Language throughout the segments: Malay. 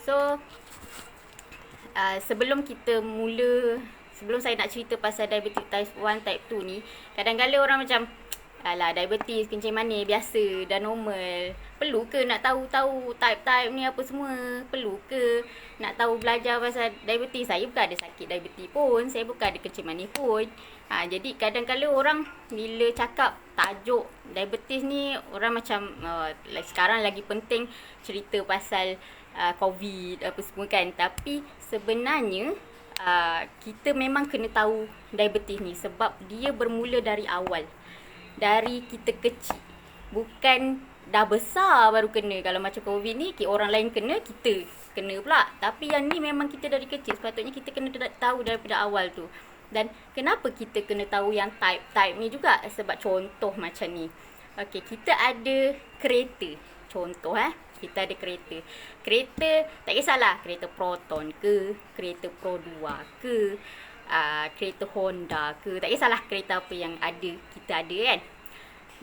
So sebelum saya nak cerita pasal diabetes type 1, type 2 ni, kadang-kadang orang macam, alah, diabetes kencing manis biasa, dah normal. Perlu ke nak tahu type-type ni apa semua? Perlu ke nak tahu belajar pasal diabetes? Saya bukan ada sakit diabetes pun, saya bukan ada kencing manis pun. Jadi kadang-kadang orang bila cakap tajuk diabetes ni, orang macam sekarang lagi penting cerita pasal COVID apa semua kan. Tapi sebenarnya kita memang kena tahu diabetes ni sebab dia bermula dari awal. Dari kita kecil. Bukan dah besar baru kena. Kalau macam COVID ni, orang lain kena, kita kena pula. Tapi yang ni memang kita dari kecil. Sepatutnya kita kena tahu daripada awal tu. Dan kenapa kita kena tahu yang type-type ni juga? Sebab contoh macam ni. Okey, kita ada kereta. Contoh kita ada kereta. Kereta, tak kisahlah. Kereta Proton ke, kereta Pro 2 ke, kereta Honda ke, tak kisahlah kereta apa yang kita ada kan.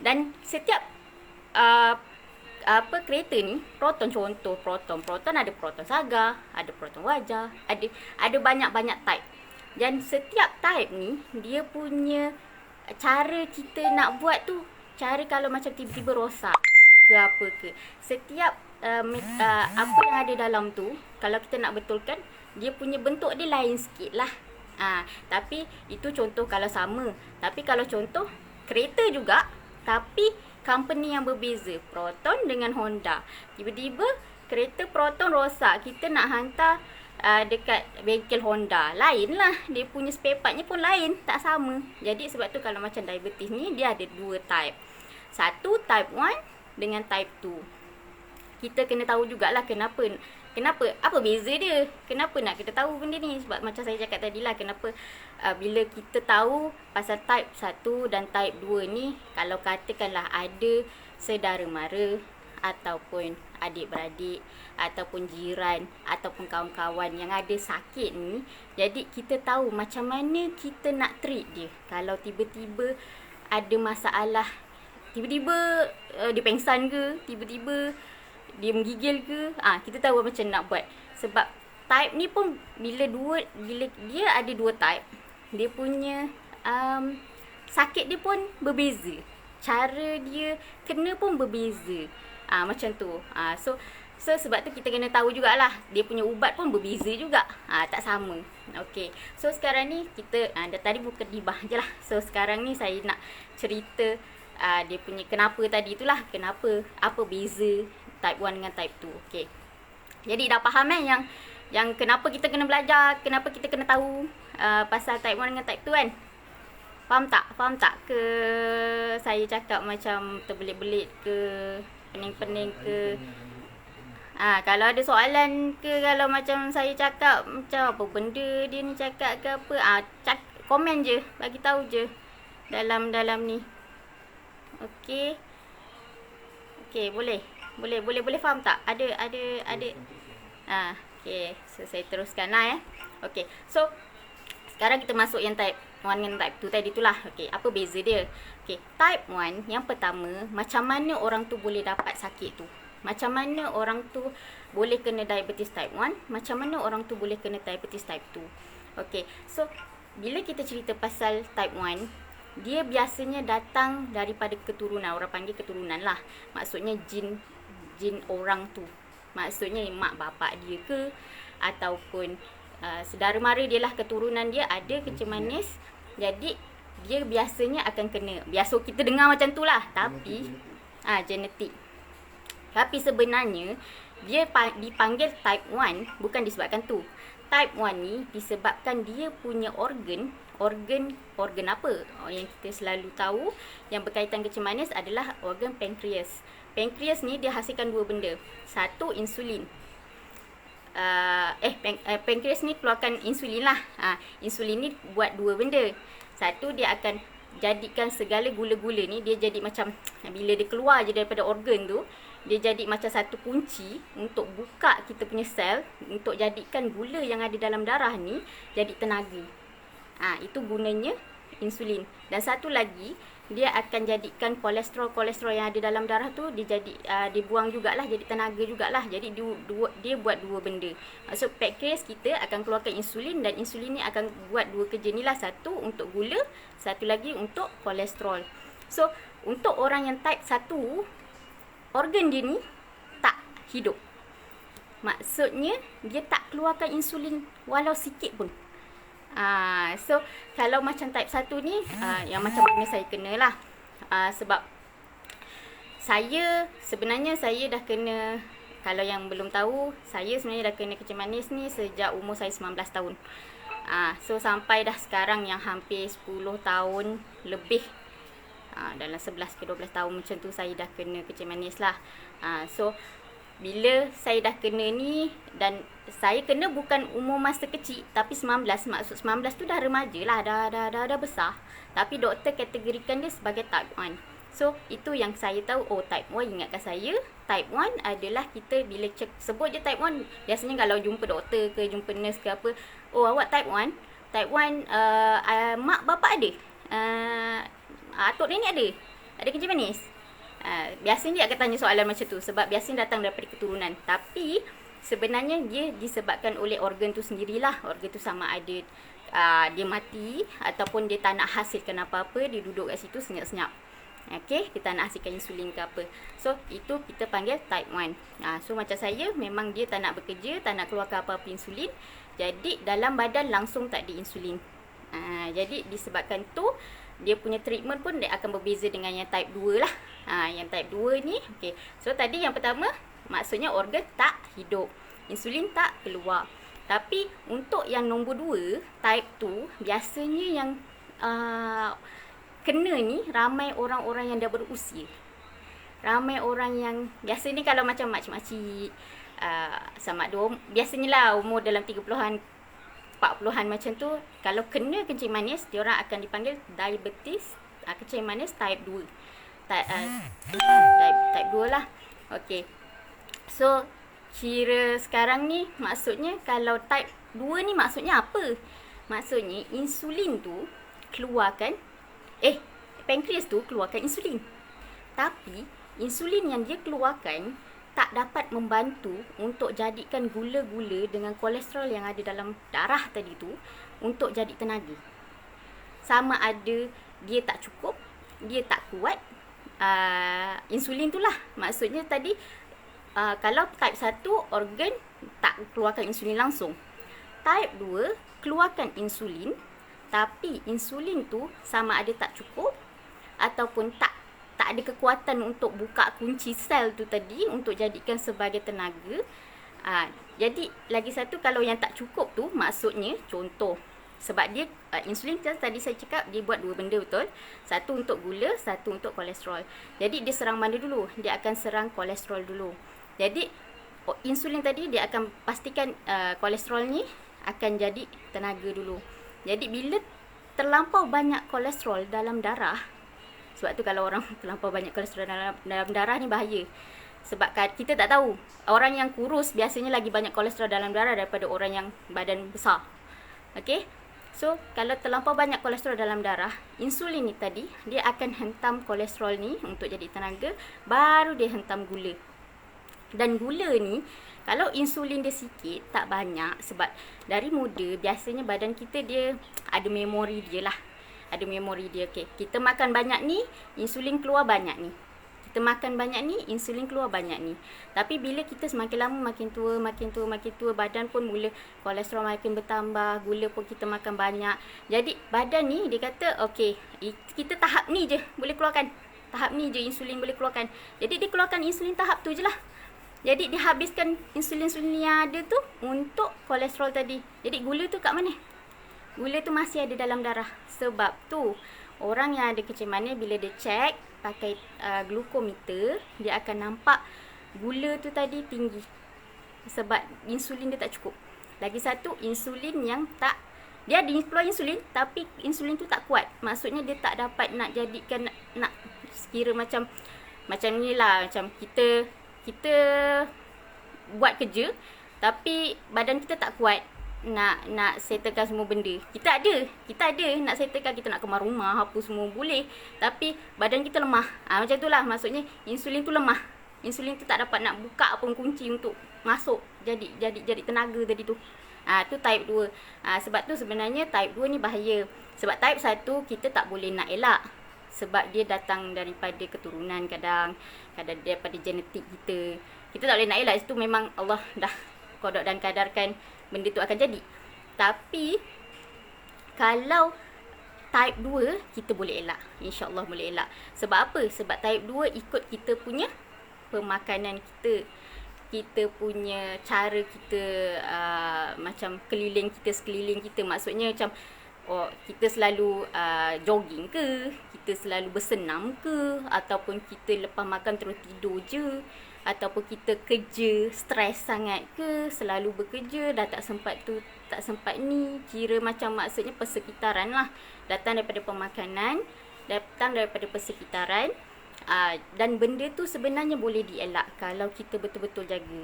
Dan setiap kereta ni, Proton contoh, Proton ada Proton Saga, ada Proton Wajah, ada banyak-banyak type. Dan setiap type ni dia punya cara kita nak buat tu, cara kalau macam tiba-tiba rosak ke apa ke, setiap apa yang ada dalam tu, kalau kita nak betulkan, dia punya bentuk dia lain sikit lah. Tapi itu contoh kalau sama. Tapi kalau contoh kereta juga, tapi company yang berbeza, Proton dengan Honda. Tiba-tiba kereta Proton rosak, kita nak hantar dekat bengkel Honda, lain lah. Dia punya spare partnya pun lain, tak sama. Jadi sebab tu kalau macam diabetes ni, dia ada dua type. Satu type 1 dengan type 2. Kita kena tahu jugalah kenapa, apa beza dia, kenapa nak kita tahu benda ni. Sebab macam saya cakap tadi lah, kenapa bila kita tahu pasal type 1 dan type 2 ni, kalau katakanlah ada saudara mara ataupun adik-beradik ataupun jiran ataupun kawan-kawan yang ada sakit ni, jadi kita tahu macam mana kita nak treat dia. Kalau tiba-tiba ada masalah, tiba-tiba dia pengsan ke, tiba-tiba dia menggigil ke, kita tahu macam nak buat. Sebab type ni pun bila dia ada dua type, dia punya sakit dia pun berbeza, cara dia kena pun berbeza. Macam tu. So sebab tu kita kena tahu jugalah, dia punya ubat pun berbeza juga. Tak sama. Okey. So sekarang ni kita tadi bukan dibah je lah. So sekarang ni saya nak cerita dia punya kenapa tadi itulah, kenapa, apa beza type 1 dengan type 2. Okey. Jadi dah faham yang kenapa kita kena belajar, kenapa kita kena tahu pasal type 1 dengan type 2 kan? Faham tak ke saya cakap macam terbelit-belit ke, pening-pening ke? Kalau ada soalan ke, kalau macam saya cakap macam apa benda dia ni cakap ke apa, komen je, bagi tahu je dalam ni. Okey. Boleh faham tak? Ada. Okey. So saya teruskan lah Okey. So sekarang kita masuk yang type 1 dengan type 2 tadi itulah. Okey, apa beza dia? Okey, type 1 yang pertama, macam mana orang tu boleh dapat sakit tu? Macam mana orang tu boleh kena diabetes type 1? Macam mana orang tu boleh kena diabetes type 2? Okey. So bila kita cerita pasal type 1, dia biasanya datang daripada keturunan. Orang panggil keturunan lah. Maksudnya jin orang tu. Maksudnya mak bapak dia ke, ataupun saudara mara dia lah, keturunan dia ada kencing manis. Jadi dia biasanya akan kena. Biasa kita dengar macam tu lah. Tapi genetik. Tapi sebenarnya dia dipanggil type 1 bukan disebabkan tu. Type 1 ni disebabkan dia punya organ apa yang kita selalu tahu yang berkaitan kencing manis adalah organ pankreas. Pankreas ni dia hasilkan dua benda. Satu, insulin. Pankreas ni keluarkan insulin lah. Insulin ni buat dua benda. Satu, dia akan jadikan segala gula-gula ni, dia jadi macam, bila dia keluar je daripada organ tu, dia jadi macam satu kunci untuk buka kita punya sel, untuk jadikan gula yang ada dalam darah ni jadi tenaga. Itu gunanya insulin. Dan satu lagi, dia akan jadikan kolesterol yang ada dalam darah tu dibuang jugalah, jadi tenaga jugalah. Jadi dia buat dua benda. Maksud pankreas kita akan keluarkan insulin, dan insulin ni akan buat dua kerja ni lah. Satu untuk gula, satu lagi untuk kolesterol. So untuk orang yang type 1, organ dia ni tak hidup. Maksudnya dia tak keluarkan insulin walau sikit pun. So kalau macam type 1 ni, yang macam mana saya kena lah. Sebab sebenarnya saya dah kena, kalau yang belum tahu, saya sebenarnya dah kena kencing manis ni sejak umur saya 19 tahun. So sampai dah sekarang yang hampir 10 tahun lebih, dalam 11 ke 12 tahun macam tu saya dah kena kencing manis lah. So bila saya dah kena ni, dan saya kena bukan umur masa kecil, tapi 19, maksud 19 tu dah remaja lah, dah besar. Tapi doktor kategorikan dia sebagai type 1. So itu yang saya tahu, type 1, ingatkan saya, type 1 adalah kita bila sebut je type 1, biasanya kalau jumpa doktor ke jumpa nurse ke apa, awak type 1. Type 1, mak bapak ada, atuk nenek ada kencing manis. Biasanya dia akan tanya soalan macam tu, sebab biasanya datang daripada keturunan. Tapi sebenarnya dia disebabkan oleh organ tu sendirilah. Organ tu sama ada dia mati, ataupun dia tak nak hasilkan apa-apa, dia duduk kat situ senyap-senyap. Okay, dia tak nak hasilkan insulin ke apa. So itu kita panggil type 1. So macam saya, memang dia tak nak bekerja, tak nak keluarkan apa-apa insulin, jadi dalam badan langsung tak ada insulin. Jadi disebabkan tu, dia punya treatment pun dia akan berbeza dengan yang type 2 lah. Yang type 2 ni, okay. So tadi yang pertama, maksudnya organ tak hidup, insulin tak keluar. Tapi untuk yang nombor 2, type 2, biasanya yang kena ni ramai orang-orang yang dah berusia. Ramai orang yang biasa ni, kalau macam makcik-makcik, sama ada biasanya lah umur dalam 30-an 40-an macam tu, kalau kena kencing manis, diorang akan dipanggil diabetes, kencing manis type 2. Type 2 lah. Okay. So kira sekarang ni, maksudnya kalau type 2 ni maksudnya apa? Maksudnya insulin tu keluarkan, pankreas tu keluarkan insulin. Tapi insulin yang dia keluarkan tak dapat membantu untuk jadikan gula-gula dengan kolesterol yang ada dalam darah tadi tu untuk jadi tenaga. Sama ada dia tak cukup, dia tak kuat, insulin tu lah. Maksudnya tadi, kalau type 1, organ tak keluarkan insulin langsung. Type 2, keluarkan insulin, tapi insulin tu sama ada tak cukup, ataupun tak ada kekuatan untuk buka kunci sel tu tadi untuk jadikan sebagai tenaga. Jadi lagi satu, kalau yang tak cukup tu, maksudnya contoh, sebab dia insulin tadi saya cakap dia buat dua benda, betul? Satu untuk gula, satu untuk kolesterol. Jadi dia serang mana dulu? Dia akan serang kolesterol dulu. Jadi insulin tadi dia akan pastikan kolesterol ni akan jadi tenaga dulu. Jadi bila terlampau banyak kolesterol dalam darah, sebab tu kalau orang terlampau banyak kolesterol dalam darah ni bahaya. Sebab kita tak tahu, orang yang kurus biasanya lagi banyak kolesterol dalam darah daripada orang yang badan besar. Okay? So kalau terlampau banyak kolesterol dalam darah, insulin ni tadi dia akan hentam kolesterol ni untuk jadi tenaga, baru dia hentam gula. Dan gula ni, kalau insulin dia sikit, tak banyak, sebab dari muda biasanya badan kita dia ada memori dia lah. Ada memori dia. Okay, kita makan banyak ni, insulin keluar banyak ni. Kita makan banyak ni, insulin keluar banyak ni. Tapi bila kita semakin lama makin tua, badan pun mula kolesterol makin bertambah, gula pun kita makan banyak. Jadi badan ni dia kata, okay, kita tahap ni je boleh keluarkan. Tahap ni je insulin boleh keluarkan. Jadi dia keluarkan insulin tahap tu je lah. Jadi dia habiskan insulin-insulin yang ada tu untuk kolesterol tadi. Jadi gula tu kat mana? Gula tu masih ada dalam darah. Sebab tu orang yang ada kencing manis, bila dia check pakai glukometer, dia akan nampak gula tu tadi tinggi. Sebab insulin dia tak cukup. Lagi satu, insulin yang tak, dia ada keluar insulin, tapi insulin tu tak kuat. Maksudnya dia tak dapat nak jadikan, nak sekira macam ni lah. Macam kita buat kerja, tapi badan kita tak kuat. nak settlekan semua benda. Kita ada nak settlekan, kita nak kemas rumah apa semua boleh, tapi badan kita lemah. Macam itulah, maksudnya insulin tu lemah. Insulin tu tak dapat nak buka apa kunci untuk masuk jadi tenaga tadi tu. Tu type 2. Sebab tu sebenarnya type 2 ni bahaya. Sebab type 1 kita tak boleh nak elak. Sebab dia datang daripada keturunan, kadang daripada genetik kita. Kita tak boleh nak elak. Itu memang Allah dah qada dan kadarkan benda tu akan jadi. Tapi kalau type 2 kita boleh elak. InsyaAllah boleh elak. Sebab apa? Sebab type 2 ikut kita punya pemakanan kita. Kita punya cara kita macam sekeliling kita. Maksudnya macam kita selalu jogging ke, kita selalu bersenam ke, ataupun kita lepas makan terus tidur je, ataupun kita kerja stres sangat ke, selalu bekerja dah tak sempat tu tak sempat ni. Kira macam maksudnya persekitaran lah, datang daripada pemakanan, datang daripada persekitaran. Dan benda tu sebenarnya boleh dielak kalau kita betul-betul jaga.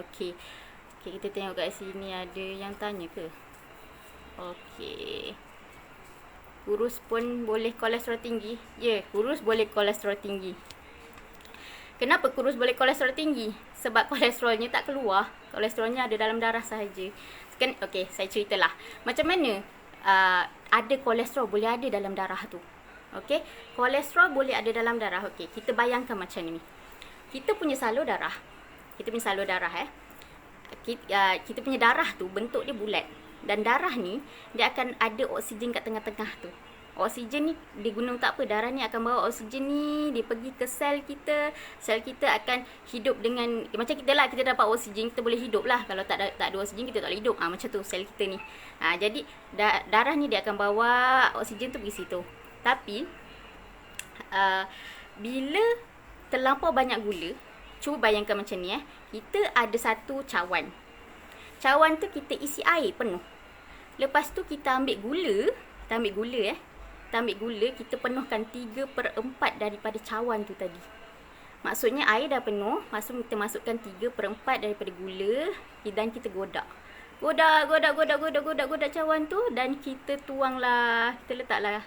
Okey, kita tengok kat sini ada yang tanya ke. Okey, kurus pun boleh kolesterol tinggi? Ya, kurus boleh kolesterol tinggi. Kenapa kurus boleh kolesterol tinggi? Sebab kolesterolnya tak keluar. Kolesterolnya ada dalam darah sahaja. Okey, saya ceritalah macam mana ada kolesterol boleh ada dalam darah tu. Okey, kolesterol boleh ada dalam darah. Okey, kita bayangkan macam ni. Kita punya salur darah. Kita punya darah tu bentuk dia bulat. Dan darah ni dia akan ada oksigen kat tengah-tengah tu. Oksigen ni diguna untuk apa? Darah ni akan bawa oksigen ni, dia pergi ke sel kita. Sel kita akan hidup dengan macam kita lah, kita dapat oksigen, kita boleh hidup lah. Kalau tak ada oksigen, kita tak boleh hidup. Macam tu sel kita ni. Jadi darah ni dia akan bawa oksigen tu pergi situ. Tapi bila terlampau banyak gula, cuba bayangkan macam ni kita ada satu cawan. Cawan tu kita isi air penuh. Lepas tu kita ambil gula, kita penuhkan 3/4 daripada cawan tu tadi. Maksudnya air dah penuh, kita masukkan 3/4 daripada gula dan kita godak cawan tu, dan kita tuanglah, kita letaklah.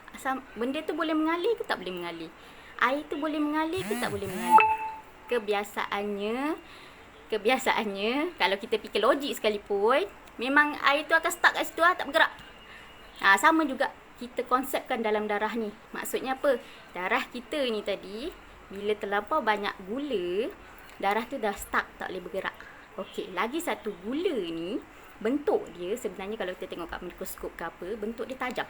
Benda tu boleh mengalir ke tak boleh mengalir? Air tu boleh mengalir ke tak boleh mengalir? Kebiasaannya kalau kita fikir logik sekalipun, memang air tu akan stuck kat situ tak bergerak. Sama juga kita konsepkan dalam darah ni. Maksudnya apa? Darah kita ni tadi bila terlampau banyak gula, darah tu dah stuck, tak boleh bergerak. Okey, lagi satu, gula ni bentuk dia sebenarnya kalau kita tengok kat mikroskop ke apa, bentuk dia tajam.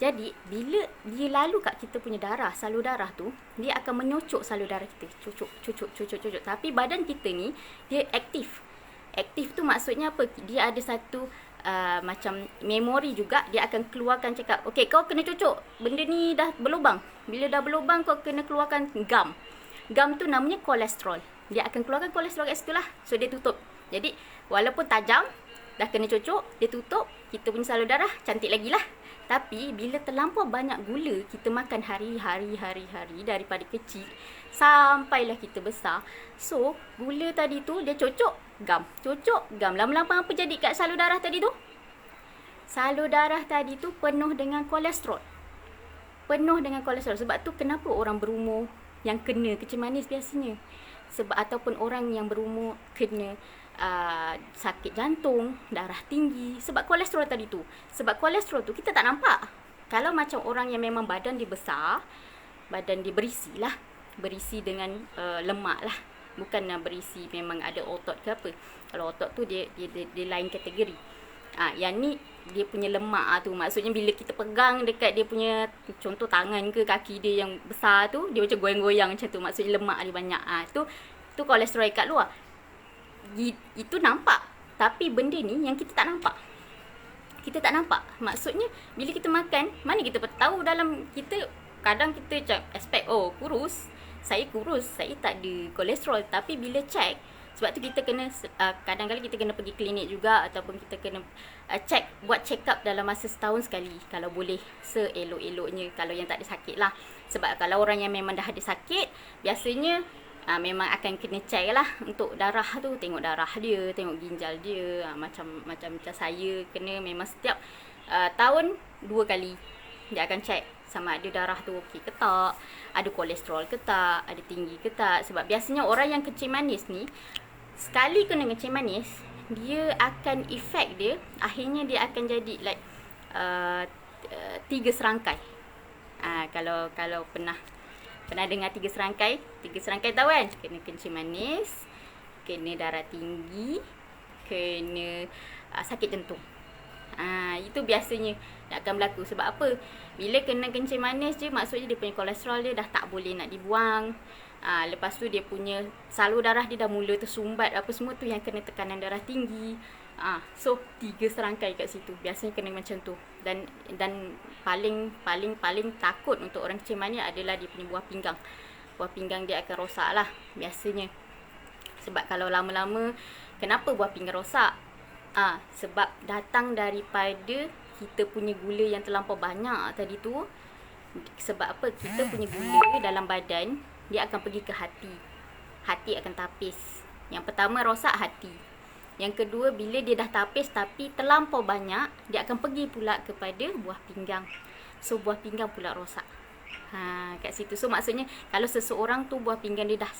Jadi bila dia lalu kat kita punya darah, salur darah tu, dia akan menyocok salur darah kita. Cucuk. Tapi badan kita ni dia aktif. Aktif tu maksudnya apa? Dia ada satu macam memori juga. Dia akan keluarkan cakap, okey, kau kena cucuk, benda ni dah berlubang. Bila dah berlubang, kau kena keluarkan gam. Gam tu namanya kolesterol. Dia akan keluarkan kolesterol kat situ lah. So dia tutup. Jadi walaupun tajam, dah kena cucuk, dia tutup, kita punya salur darah cantik lagi lah. Tapi bila terlampau banyak gula kita makan hari-hari daripada kecil sampailah kita besar, so gula tadi tu dia cucuk gam. Lama-lama apa jadi kat salur darah tadi tu? Salur darah tadi tu penuh dengan kolesterol. Sebab tu kenapa orang berumur yang kena kecil manis biasanya, ataupun orang yang berumur kena sakit jantung, darah tinggi, sebab kolesterol tadi tu. Sebab kolesterol tu kita tak nampak. Kalau macam orang yang memang badan dia besar, badan dia berisi dengan lemak lah, bukan berisi memang ada otot ke apa. Kalau otot tu dia lain kategori. Yang ni dia punya lemak tu, maksudnya bila kita pegang dekat dia punya, contoh tangan ke kaki dia yang besar tu, dia macam goyang-goyang macam tu, maksudnya lemak dia banyak. Tu kolesterol kat luar. Itu nampak. Tapi benda ni yang kita tak nampak. Maksudnya bila kita makan, mana kita tahu dalam kita, kadang kita cakap aspek, kurus, saya tak ada kolesterol. Tapi bila check, sebab tu kita kena kadang-kadang kita kena pergi klinik juga, ataupun kita kena buat check up dalam masa setahun sekali, kalau boleh seelok-eloknya, kalau yang tak ada sakit lah. Sebab kalau orang yang memang dah ada sakit, biasanya memang akan kena check lah untuk darah tu, tengok darah dia, tengok ginjal dia. Macam saya kena memang setiap tahun 2 kali dia akan check sama ada darah tu okey ke tak, ada kolesterol ke tak, ada tinggi ke tak. Sebab biasanya orang yang kencing manis ni, sekali kena kencing manis, dia akan efek dia, akhirnya dia akan jadi like 3 serangkai. Kalau pernah dengar 3 serangkai tahu kan? Kena kencing manis, kena darah tinggi, kena sakit jantung. Itu biasanya akan berlaku. Sebab apa? Bila kena kencing manis je, maksudnya dia punya kolesterol dia dah tak boleh nak dibuang. Lepas tu dia punya salur darah dia dah mula tersumbat, apa semua tu yang kena tekanan darah tinggi. So 3 serangkai kat situ. Biasanya kena macam tu. Dan paling takut untuk orang kencing manis adalah dia punya buah pinggang. Buah pinggang dia akan rosak lah biasanya. Sebab kalau lama-lama, kenapa buah pinggang rosak? Sebab datang daripada kita punya gula yang terlampau banyak tadi tu. Sebab apa? Kita punya gula dalam badan, dia akan pergi ke hati. Hati akan tapis. Yang pertama rosak hati. Yang kedua, bila dia dah tapis tapi terlampau banyak, dia akan pergi pula kepada buah pinggang. So buah pinggang pula rosak. Kat situ. So maksudnya kalau seseorang tu buah pinggang dia dah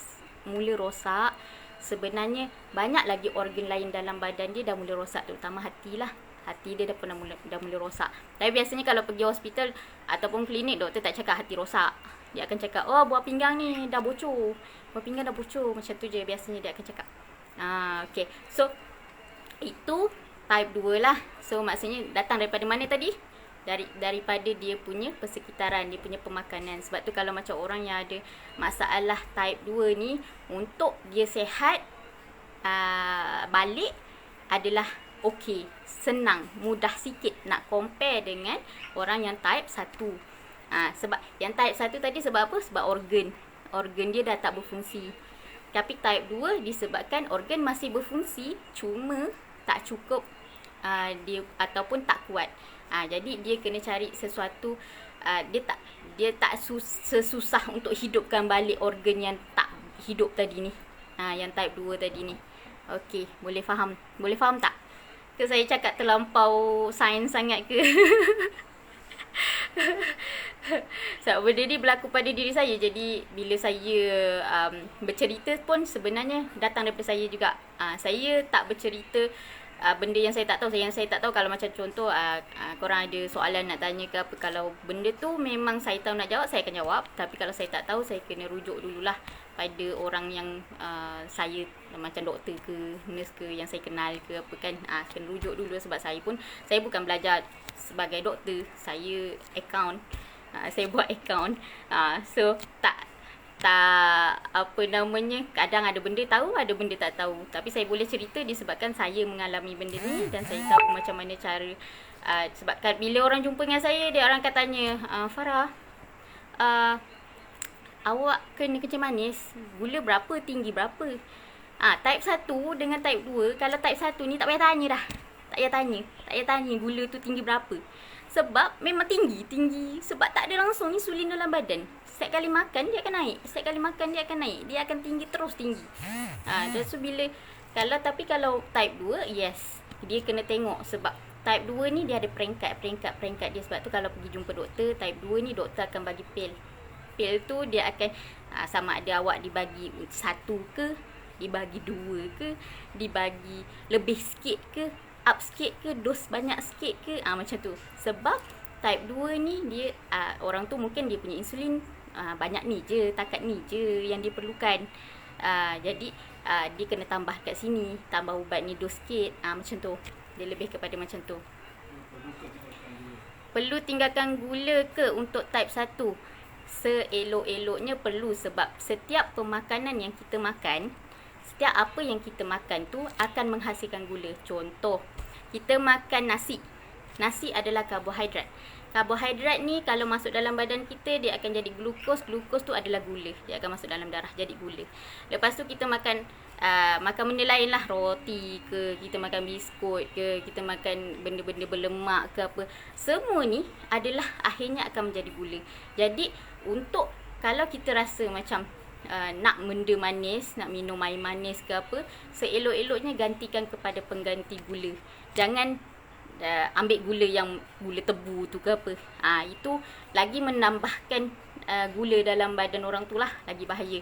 mula rosak, sebenarnya banyak lagi organ lain dalam badan dia dah mula rosak, terutama hati lah. Hati dia dah mula rosak. Tapi biasanya kalau pergi hospital ataupun klinik, doktor tak cakap hati rosak. Dia akan cakap, oh buah pinggang ni dah bocor. Buah pinggang dah bocor. Macam tu je biasanya dia akan cakap. Okay. So itu type 2 lah. So maksudnya datang daripada mana tadi? Daripada dia punya persekitaran, dia punya pemakanan. Sebab tu kalau macam orang yang ada masalah type 2 ni, untuk dia sihat balik adalah okey, senang, mudah sikit nak compare dengan orang yang type 1. Sebab yang type 1 tadi sebab apa? Sebab organ dia dah tak berfungsi. Tapi type 2 disebabkan organ masih berfungsi, cuma tak cukup dia ataupun tak kuat. Jadi dia kena cari sesuatu, dia tak sesusah untuk hidupkan balik organ yang tak hidup tadi ni. Yang type 2 tadi ni. Okey, boleh faham? Boleh faham tak? Ke saya cakap terlampau sains sangat ke? Sebab benda ni berlaku pada diri saya. Jadi bila saya bercerita pun sebenarnya datang daripada saya juga. Saya tak bercerita benda yang saya tak tahu. Yang saya tak tahu, kalau macam contoh korang ada soalan nak tanya ke apa, kalau benda tu memang saya tahu nak jawab, saya akan jawab. Tapi kalau saya tak tahu, saya kena rujuk dululah pada orang yang saya, macam doktor ke, nurse ke, yang saya kenal ke apa kan. Kena rujuk dulu. Sebab saya bukan belajar sebagai doktor, saya account. Saya buat account. So tak apa namanya, kadang ada benda tahu, ada benda tak tahu. Tapi saya boleh cerita disebabkan saya mengalami benda ni dan saya tahu macam mana cara. Sebab bila orang jumpa dengan saya, dia orang akan tanya, Farah, awak kena kencing manis, gula berapa, tinggi berapa? Type 1 dengan type 2, kalau type 1 ni tak payah tanya dah. Tak payah tanya gula tu tinggi berapa. Sebab memang tinggi. Sebab tak ada langsung insulin dalam badan. Setiap kali makan dia akan naik. Dia akan tinggi. So tapi kalau type 2, yes, dia kena tengok. Sebab type 2 ni dia ada peringkat dia. Sebab tu kalau pergi jumpa doktor type 2 ni, doktor akan bagi pil. Pil tu dia akan sama ada awak dibagi 1 ke, dibagi 2 ke, dibagi lebih sikit ke, up sikit ke, dos banyak sikit ke, macam tu. Sebab type 2 ni dia orang tu mungkin dia punya insulin banyak ni je, takat ni je yang dia perlukan. Jadi dia kena tambah kat sini, tambah ubat ni dos sikit, macam tu. Dia lebih kepada macam tu. Perlu tinggalkan gula ke untuk type 1? Seelok-eloknya perlu. Sebab setiap pemakanan yang kita makan, setiap apa yang kita makan tu akan menghasilkan gula. Contoh, kita makan nasi. Nasi adalah karbohidrat. Karbohidrat ni kalau masuk dalam badan kita, dia akan jadi glukos. Glukos tu adalah gula. Dia akan masuk dalam darah jadi gula. Lepas tu kita makan benda lain lah. Roti ke, kita makan biskut ke, kita makan benda-benda berlemak ke apa. Semua ni adalah akhirnya akan menjadi gula. Jadi untuk kalau kita rasa macam nak benda manis, nak minum air manis ke apa, seelok-eloknya gantikan kepada pengganti gula. Jangan ambil gula yang gula tebu tu ke apa. Itu lagi menambahkan gula dalam badan orang tu lah, lagi bahaya.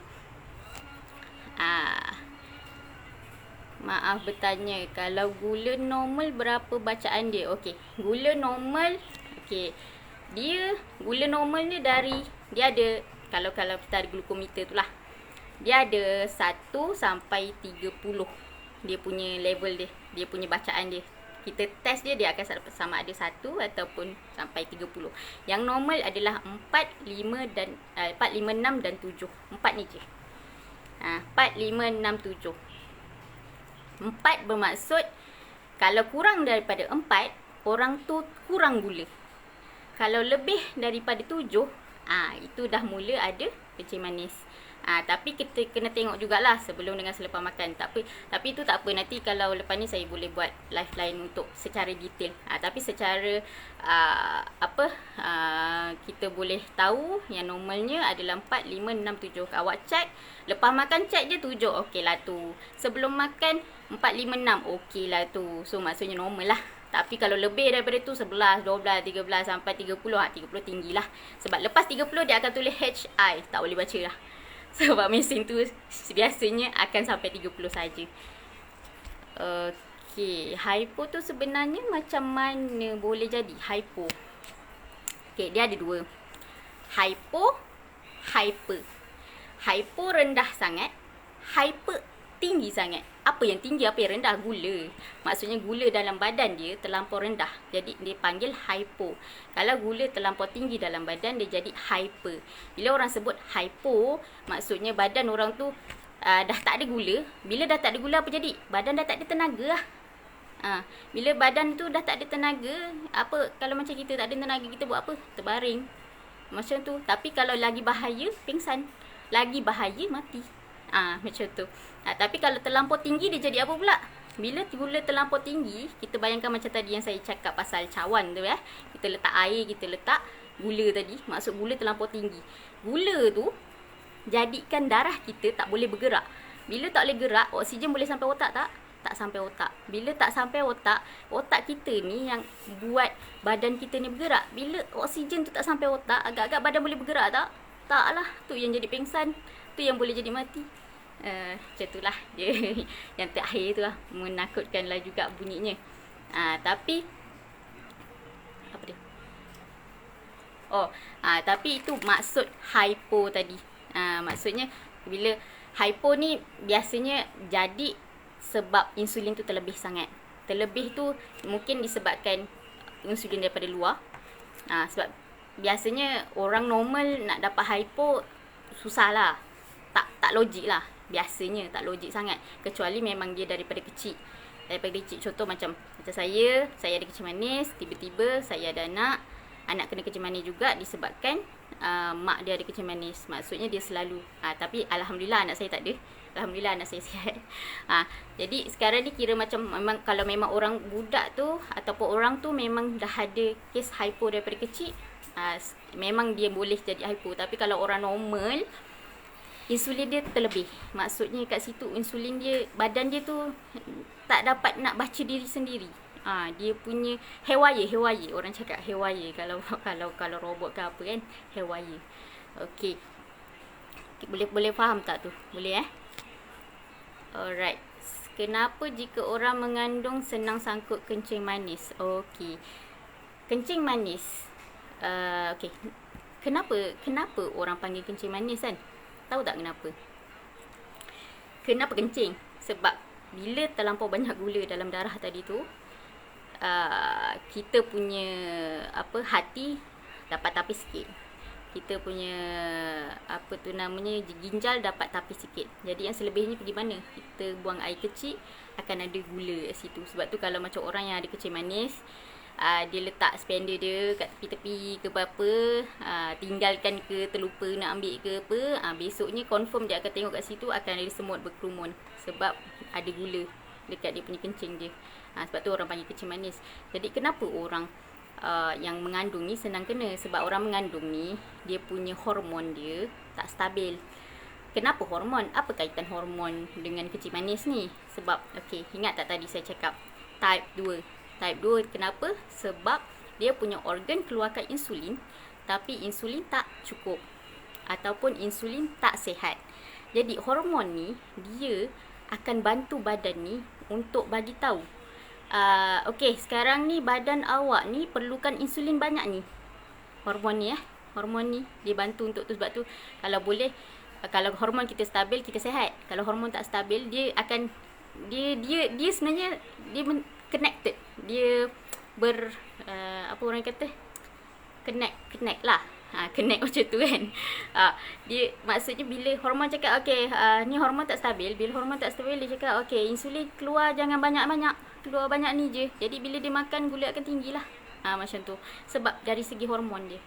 Maaf bertanya, kalau gula normal berapa bacaan dia? Okey, gula normal, okey. Gula normal ni dia ada, kalau kita ada glukometer tu lah. Dia ada 1 sampai 30. Dia punya level dia, dia punya bacaan dia. Kita test dia akan sama ada 1 ataupun sampai 30. Yang normal adalah 4, 5 dan 4, 5, 6 dan 7. 4 ni je. 4, 5, 6, 7. 4 bermaksud kalau kurang daripada 4, orang tu kurang gula. Kalau lebih daripada 7, itu dah mula ada kencing manis. Tapi kita kena tengok jugalah sebelum dengan selepas makan. Tapi itu tak apa, nanti kalau lepas ni saya boleh buat live lain untuk secara detail. Tapi secara kita boleh tahu yang normalnya adalah 4, 5, 6, 7. Awak check, lepas makan check je 7, okey lah tu. Sebelum makan 4, 5, 6, okey lah tu. So maksudnya normal lah. Tapi kalau lebih daripada tu 11, 12, 13 sampai 30, 30 tinggi lah. Sebab lepas 30 dia akan tulis HI, tak boleh baca lah. Sebab mesin tu biasanya akan sampai 30 saja. Okey, hypo tu sebenarnya macam mana boleh jadi hypo? Okey, dia ada 2. Hypo, hyper. Hypo rendah sangat, hyper tinggi sangat. Apa yang tinggi, apa yang rendah? Gula. Maksudnya gula dalam badan dia terlampau rendah. Jadi dia panggil hypo. Kalau gula terlampau tinggi dalam badan, dia jadi hyper. Bila orang sebut hypo, maksudnya badan orang tu dah tak ada gula. Bila dah tak ada gula, apa jadi? Badan dah tak ada tenaga lah. Bila badan tu dah tak ada tenaga, kalau macam kita tak ada tenaga, kita buat apa? Terbaring. Macam tu. Tapi kalau lagi bahaya, pingsan. Lagi bahaya, mati. Macam tu. Tapi kalau terlampau tinggi, dia jadi apa pula? Bila gula terlampau tinggi, kita bayangkan macam tadi yang saya cakap pasal cawan tu ya. Kita letak air, kita letak gula tadi. Maksud gula terlampau tinggi. Gula tu jadikan darah kita tak boleh bergerak. Bila tak boleh gerak, oksigen boleh sampai otak tak? Tak sampai otak. Bila tak sampai otak, otak kita ni yang buat badan kita ni bergerak. Bila oksigen tu tak sampai otak, agak-agak badan boleh bergerak tak? Tak lah. Tu yang jadi pingsan. Tu yang boleh jadi mati. Macam tu lah dia. Yang terakhir tu lah, menakutkan lah juga bunyinya. Tapi apa dia? Tapi itu maksud hypo tadi. Maksudnya bila hypo ni biasanya jadi sebab insulin tu terlebih sangat. Terlebih tu mungkin disebabkan insulin daripada luar. Sebab biasanya orang normal nak dapat hypo susah lah. Tak logik lah. Biasanya tak logik sangat. Kecuali memang dia daripada kecil. Contoh macam saya ada kencing manis. Tiba-tiba saya ada anak kena kencing manis juga disebabkan mak dia ada kencing manis. Maksudnya dia selalu. Tapi Alhamdulillah anak saya tak ada. Alhamdulillah anak saya sihat. Jadi sekarang ni kira macam memang kalau memang orang budak tu ataupun orang tu memang dah ada kes hypo daripada kecil, memang dia boleh jadi hypo. Tapi kalau orang normal, insulin dia terlebih. Maksudnya kat situ insulin dia, badan dia tu tak dapat nak baca diri sendiri. Dia punya haywire. Orang cakap haywire kalau robot ke apa kan, haywire. Okey. Boleh faham tak tu? Boleh Alright. Kenapa jika orang mengandung senang sangkut kencing manis? Okey. Kencing manis. Okey. Kenapa orang panggil kencing manis kan? Tahu tak kenapa? Kenapa kencing? Sebab bila terlampau banyak gula dalam darah tadi tu, kita punya hati dapat tapis sikit. Kita punya ginjal dapat tapis sikit. Jadi yang selebihnya pergi mana? Kita buang air kecil, akan ada gula kat situ. Sebab tu kalau macam orang yang ada kencing manis, dia letak spender dia kat tepi-tepi ke apa, tinggalkan ke, terlupa nak ambil ke apa, besoknya confirm dia akan tengok kat situ akan ada semut berkerumun. Sebab ada gula dekat dia punya kencing dia. Sebab tu orang panggil kencing manis. Jadi kenapa orang yang mengandung ni senang kena? Sebab orang mengandung ni, dia punya hormon dia tak stabil. kenapa hormon? Apa kaitan hormon dengan kencing manis ni? Sebab, okey, ingat tak tadi saya cakap type 2. Type 2 kenapa? Sebab dia punya organ keluarkan insulin, tapi insulin tak cukup ataupun insulin tak sihat. Jadi hormon ni dia akan bantu badan ni untuk bagi tahu, okey, sekarang ni badan awak ni perlukan insulin banyak ni. Hormon ni hormon ni dia bantu untuk tu. Sebab tu kalau boleh, kalau hormon kita stabil, kita sihat. Kalau hormon tak stabil, dia akan dia sebenarnya dia connected. Dia apa orang kata? Connect lah. Connect macam tu kan. Dia maksudnya bila hormon cakap okey, ni hormon tak stabil, bila hormon tak stabil dia cakap okey, insulin keluar jangan banyak-banyak, keluar banyak ni je. Jadi bila dia makan, gula akan tinggi lah. Macam tu. Sebab dari segi hormon dia.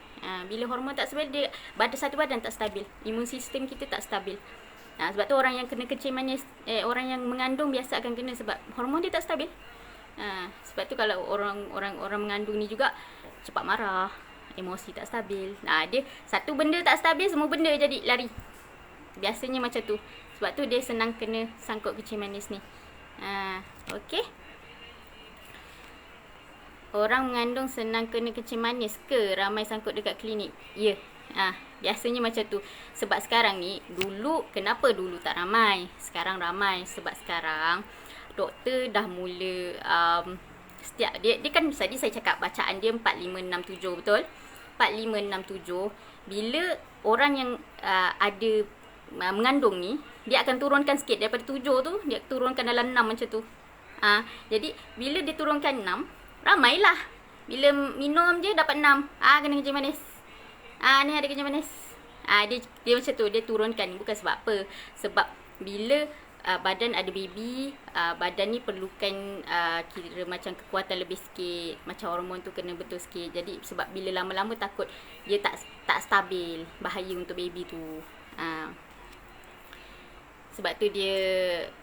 Bila hormon tak stabil, dia satu badan tak stabil. Imun sistem kita tak stabil. Sebab tu orang yang kena kencing manis, orang yang mengandung biasa akan kena sebab hormon dia tak stabil. Sebab tu kalau orang mengandung ni juga cepat marah, emosi tak stabil. Dia satu benda tak stabil, semua benda jadi lari. Biasanya macam tu. Sebab tu dia senang kena sangkut kencing manis ni. Okey. Orang mengandung senang kena kencing manis ke? Ramai sangkut dekat klinik. Ya. Biasanya macam tu. Sebab sekarang ni, kenapa dulu tak ramai? Sekarang ramai. Sebab sekarang doktor dah mula setiap dia kan tadi saya cakap bacaan dia 4567, betul? 4567. Bila orang yang ada mengandung ni, dia akan turunkan sikit daripada 7 tu, dia turunkan dalam 6 macam tu. Jadi bila dia turunkan 6, ramailah. Bila minum je dapat 6. Kena kencing manis. Ni ada kencing manis. Dia macam tu, dia turunkan. Bukan sebab apa. Sebab bila badan ada baby, badan ni perlukan kira macam kekuatan lebih sikit, macam hormon tu kena betul sikit. Jadi sebab bila lama-lama takut dia tak stabil, bahaya untuk baby tu. Sebab tu dia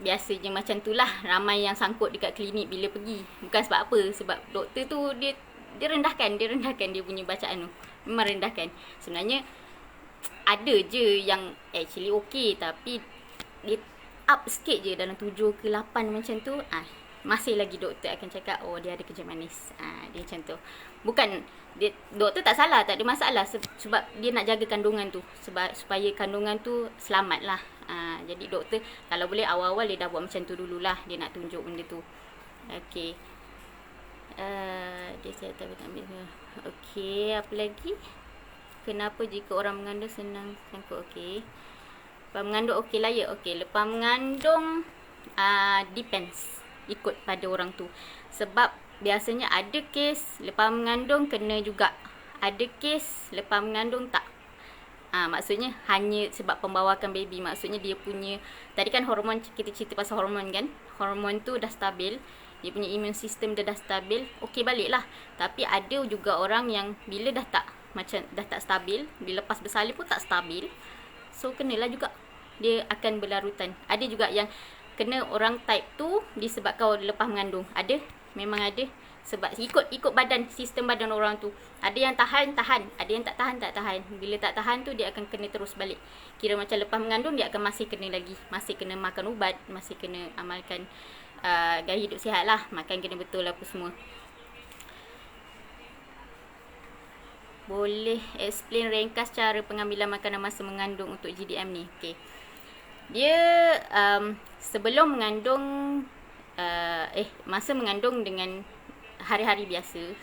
biasanya macam tu lah, ramai yang sangkut dekat klinik bila pergi. Bukan sebab apa, sebab doktor tu dia rendahkan dia punya bacaan tu. Memang rendahkan. Sebenarnya ada je yang actually okey, tapi dia up sikit je dalam 7 ke 8 macam tu, masih lagi doktor akan cakap dia ada kencing manis. Dia macam tu. Bukan doktor tak salah, tak ada masalah, sebab dia nak jaga kandungan tu, supaya kandungan tu selamat lah. Jadi doktor kalau boleh awal-awal dia dah buat macam tu dululah, dia nak tunjuk benda tu. Okey. Dia saya tak ambil. Okey, apa lagi? Kenapa jika orang mengandung senang sangkut? Okey. Lepas mengandung okey lah ya. Okey, lepas mengandung depends, ikut pada orang tu. Sebab biasanya ada kes lepas mengandung kena juga. Ada kes lepas mengandung tak. Maksudnya hanya sebab pembawakan baby. Maksudnya dia punya, tadi kan hormon, kita cerita pasal hormon kan. Hormon tu dah stabil, dia punya immune system dia dah stabil, okey balik lah. Tapi ada juga orang yang bila dah tak stabil, bila lepas bersalin pun tak stabil, so kenalah juga, dia akan berlarutan. Ada juga yang kena orang type 2 disebabkan lepas mengandung. Ada, memang ada. Sebab ikut badan, sistem badan orang tu. Ada yang tahan, ada yang tak tahan. Bila tak tahan tu dia akan kena terus balik. Kira macam lepas mengandung dia akan masih kena lagi, masih kena makan ubat, masih kena amalkan gaya hidup sihat lah, makan kena betul apa semua. Boleh explain ringkas cara pengambilan makanan masa mengandung untuk GDM ni? Okey. Dia sebelum mengandung, masa mengandung dengan hari-hari biasa,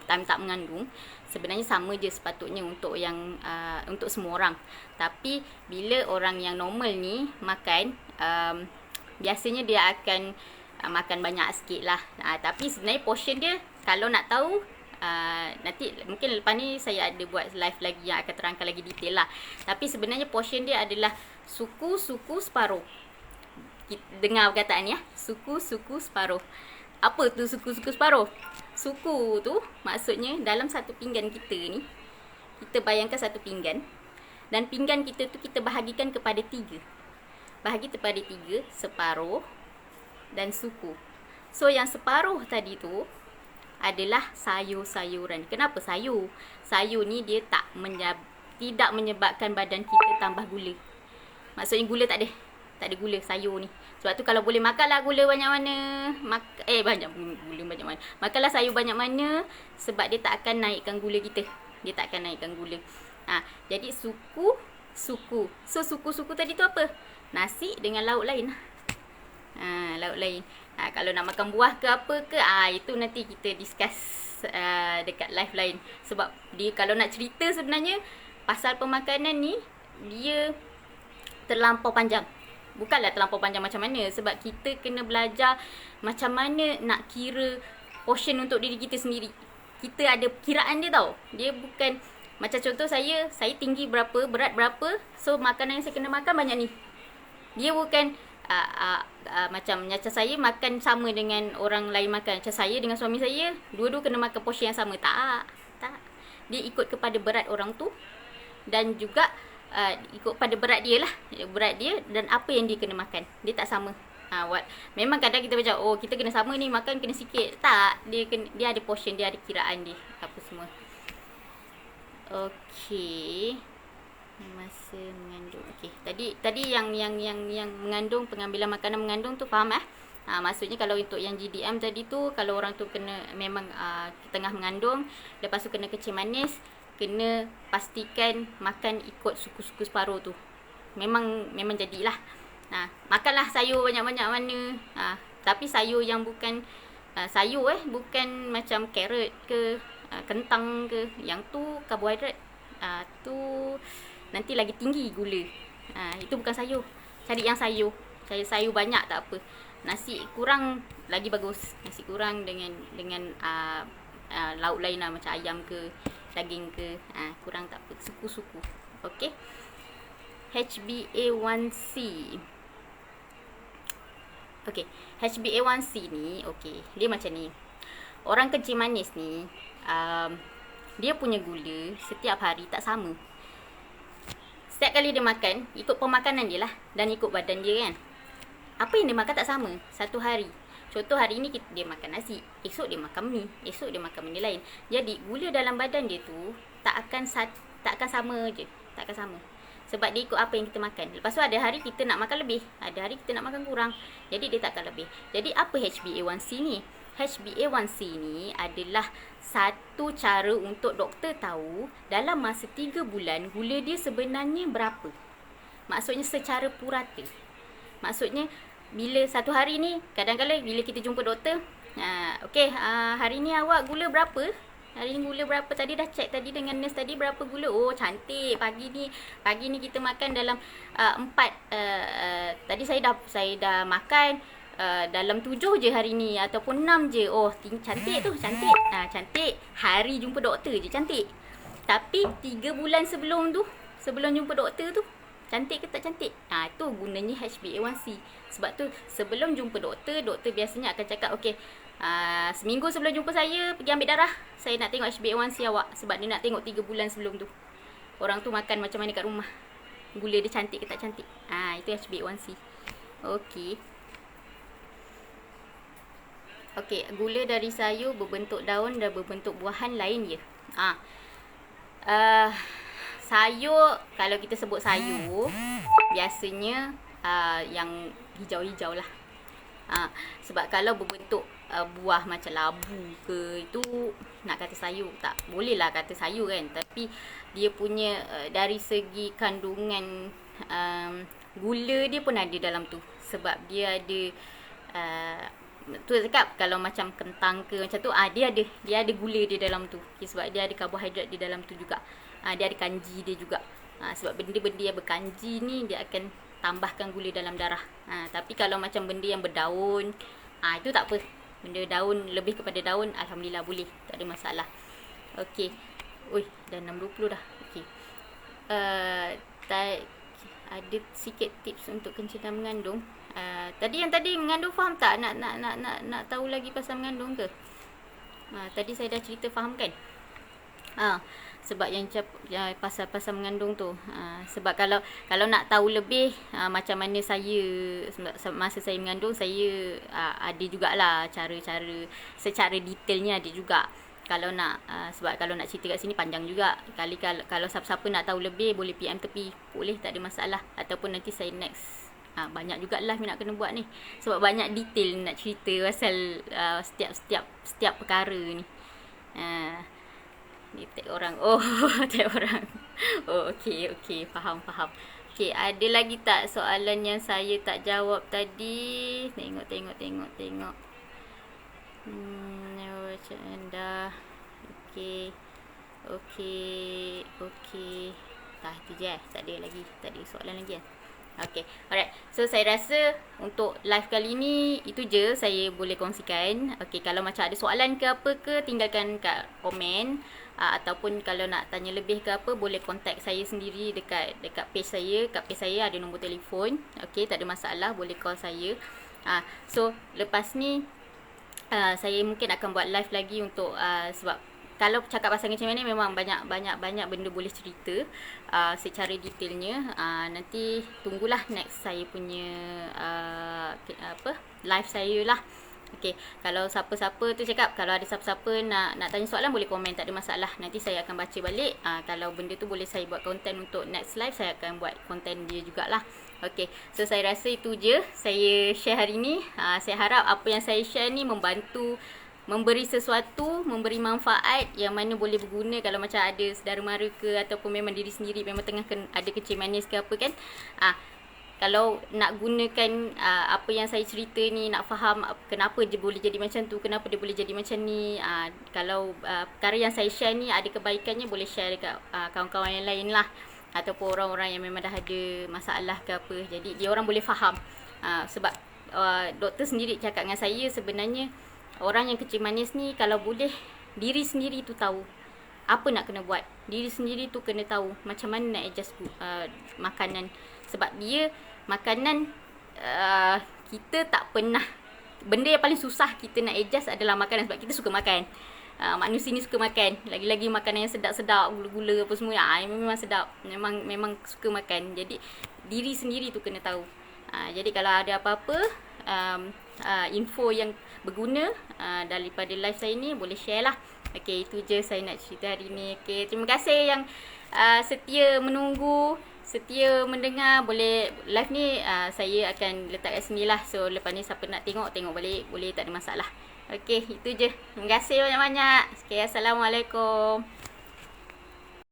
tak mengandung, sebenarnya sama je sepatutnya untuk yang untuk semua orang. Tapi bila orang yang normal ni makan, biasanya dia akan makan banyak sikit lah. Tapi sebenarnya portion dia, kalau nak tahu, nanti mungkin lepas ni saya ada buat live lagi yang akan terangkan lagi detail lah. Tapi sebenarnya portion dia adalah suku separuh. Dengar perkataan ya, suku separuh. Apa tu suku separuh? Suku tu maksudnya dalam satu pinggan kita ni, kita bayangkan satu pinggan, dan pinggan kita tu kita bahagikan kepada 3. Bahagi kepada 3, separuh dan suku. So yang separuh tadi tu adalah sayur-sayuran. Kenapa sayur? Sayur ni dia tidak menyebabkan badan kita tambah gula. Maksudnya gula tak ada. Tak ada gula sayur ni. Sebab tu kalau boleh makanlah gula banyak mana. Banyak gula banyak mana. Makanlah sayur banyak mana. Sebab dia tak akan naikkan gula kita. Dia tak akan naikkan gula. Jadi suku. So suku tadi tu apa? Nasi dengan lauk lain. Lauk lain. Kalau nak makan buah ke apa ke, itu nanti kita discuss dekat live lain. Sebab dia kalau nak cerita sebenarnya pasal pemakanan ni, dia terlampau panjang. Bukanlah terlampau panjang macam mana, sebab kita kena belajar macam mana nak kira portion untuk diri kita sendiri. Kita ada kiraan dia tau. Dia bukan macam contoh saya tinggi berapa, berat berapa, so makanan yang saya kena makan banyak ni. Dia bukan macam saya makan sama dengan orang lain makan. Macam saya dengan suami saya, dua-dua kena makan portion yang sama. Tak. Dia ikut kepada berat orang tu, dan juga ikut pada berat dia lah. Berat dia dan apa yang dia kena makan. Dia tak sama. Memang kadang kita macam, kita kena sama ni, makan kena sikit. Tak. Dia ada portion, dia ada kiraan dia. Apa semua. Okey. Masa mengandung. Okey. Tadi yang mengandung, pengambilan makanan mengandung tu faham maksudnya kalau untuk yang GDM tadi tu, kalau orang tu kena memang tengah mengandung, lepas tu kena kecil manis, kena pastikan makan ikut suku-suku separuh tu. Memang jadilah. Makanlah sayur banyak-banyak mana. Tapi sayur yang bukan sayur bukan macam carrot ke kentang ke. Yang tu karbohidrat. Tu nanti lagi tinggi gula. Itu bukan sayur. Cari yang sayur. Cari sayur banyak tak apa. Nasi kurang lagi bagus. Nasi kurang dengan lauk lain lah, macam ayam ke daging ke, kurang tak apa, suku-suku. Okey. HbA1c. Okey, HbA1c ni, okey, dia macam ni. Orang kencing manis ni, dia punya gula setiap hari tak sama. Setiap kali dia makan, ikut pemakanan dia lah, dan ikut badan dia kan. Apa yang dia makan tak sama satu hari. Contoh hari ni dia makan nasi, esok dia makan mie, esok dia makan benda lain. Jadi gula dalam badan dia tu tak akan sama je, tak akan sama. Sebab dia ikut apa yang kita makan. Lepas tu ada hari kita nak makan lebih, ada hari kita nak makan kurang. Jadi dia tak akan lebih. Jadi apa HbA1c ni? HbA1c ni adalah satu cara untuk doktor tahu dalam masa 3 bulan gula dia sebenarnya berapa. Maksudnya secara purata. Maksudnya bila satu hari ni, kadang-kadang bila kita jumpa doktor, okey, hari ni awak gula berapa? Hari ni gula berapa? Tadi dah check tadi dengan nurse tadi berapa gula? Oh, cantik. Pagi ni kita makan dalam 4 tadi saya dah makan dalam 7 je hari ni ataupun 6 je. Oh, cantik tu, cantik. Cantik. Hari jumpa doktor je cantik. Tapi 3 bulan sebelum jumpa doktor tu, cantik ke tak cantik? Tu gunanya HbA1c. Sebab tu sebelum jumpa doktor biasanya akan cakap, okey, seminggu sebelum jumpa saya, pergi ambil darah. Saya nak tengok HbA1c awak. Sebab dia nak tengok 3 bulan sebelum tu, orang tu makan macam mana kat rumah, gula dia cantik ke tak cantik. Itu HbA1c. Okey. Okey, gula dari sayur berbentuk daun dan berbentuk buahan lain je. Sayur, kalau kita sebut sayur, biasanya yang hijau-hijau lah. Sebab kalau berbentuk buah macam labu ke, itu nak kata sayur tak boleh lah kata sayur kan. Tapi dia punya dari segi kandungan gula dia pun ada dalam tu. Sebab dia ada tu cakap kalau macam kentang ke macam tu, dia ada gula dia dalam tu. Sebab dia ada karbohidrat di dalam tu juga. Dia ada kanji dia juga. Sebab benda-benda yang berkanji ni dia akan tambahkan gula dalam darah. Tapi kalau macam benda yang berdaun, itu tak apa. Benda daun, lebih kepada daun, alhamdulillah boleh, tak ada masalah. Okey. Oi, dah 6.20 dah. Okey. Ada sikit tips untuk kencing dan mengandung. Tadi mengandung faham tak? Nak tahu lagi pasal mengandung ke? Tadi saya dah cerita faham kan? Sebab yang pasal mengandung tu, sebab kalau nak tahu lebih macam mana saya masa saya mengandung, saya ada jugalah cara-cara secara detailnya ada juga. Kalau nak sebab kalau nak cerita kat sini panjang juga. Kalau siapa-siapa nak tahu lebih boleh PM tepi. Boleh, tak ada masalah. Ataupun nanti saya next. Banyak juga live nak kena buat ni. Sebab banyak detail nak cerita pasal setiap perkara ni. Ni tag orang. Oh, tag orang. Oh, okey. Faham. Okey, ada lagi tak soalan yang saya tak jawab tadi? Tengok. Macam dah. Okey. Itu je. Tak ada soalan lagi kan? Okay, alright. So, saya rasa untuk live kali ni, itu je saya boleh kongsikan. Okay, kalau macam ada soalan ke apa ke, tinggalkan kat komen. Ataupun kalau nak tanya lebih ke apa, boleh contact saya sendiri dekat page saya. Kat page saya ada nombor telefon. Okay, tak ada masalah. Boleh call saya. So, lepas ni, saya mungkin akan buat live lagi untuk, sebab kalau cakap pasal kencing manis memang banyak benda boleh cerita secara detailnya. Nanti tunggulah next saya punya live saya lah. Okey, kalau siapa-siapa tu cakap, kalau ada siapa-siapa nak tanya soalan boleh komen, tak ada masalah. Nanti saya akan baca balik. Kalau benda tu boleh saya buat konten untuk next live, saya akan buat konten dia jugalah. Okey, so saya rasa itu je saya share hari ni. Saya harap apa yang saya share ni membantu, memberi sesuatu, memberi manfaat yang mana boleh berguna kalau macam ada saudara mara ke, ataupun memang diri sendiri memang tengah ada kencing manis ke apa kan. Kalau nak gunakan apa yang saya cerita ni, nak faham kenapa dia boleh jadi macam tu, kenapa dia boleh jadi macam ni. Kalau perkara yang saya share ni ada kebaikannya, boleh share dekat kawan-kawan yang lain lah. Ataupun orang-orang yang memang dah ada masalah ke apa. Jadi dia orang boleh faham. Sebab doktor sendiri cakap dengan saya, sebenarnya orang yang kencing manis ni kalau boleh diri sendiri tu tahu apa nak kena buat. Diri sendiri tu kena tahu macam mana nak adjust makanan. Sebab dia makanan kita tak pernah, benda yang paling susah kita nak adjust adalah makanan. Sebab kita suka makan. Manusia ni suka makan. Lagi-lagi makanan yang sedap-sedap, gula-gula apa semua, memang sedap. Memang suka makan. Jadi diri sendiri tu kena tahu. Jadi kalau ada apa-apa info yang berguna daripada live saya ni, boleh share lah. Okay, itu je saya nak cerita hari ni. Okay, terima kasih yang setia menunggu, setia mendengar. Boleh live ni saya akan letak kat sini lah. So lepas ni siapa nak tengok balik, boleh, tak ada masalah. Okay, itu je. Terima kasih banyak-banyak. Okay, Assalamualaikum.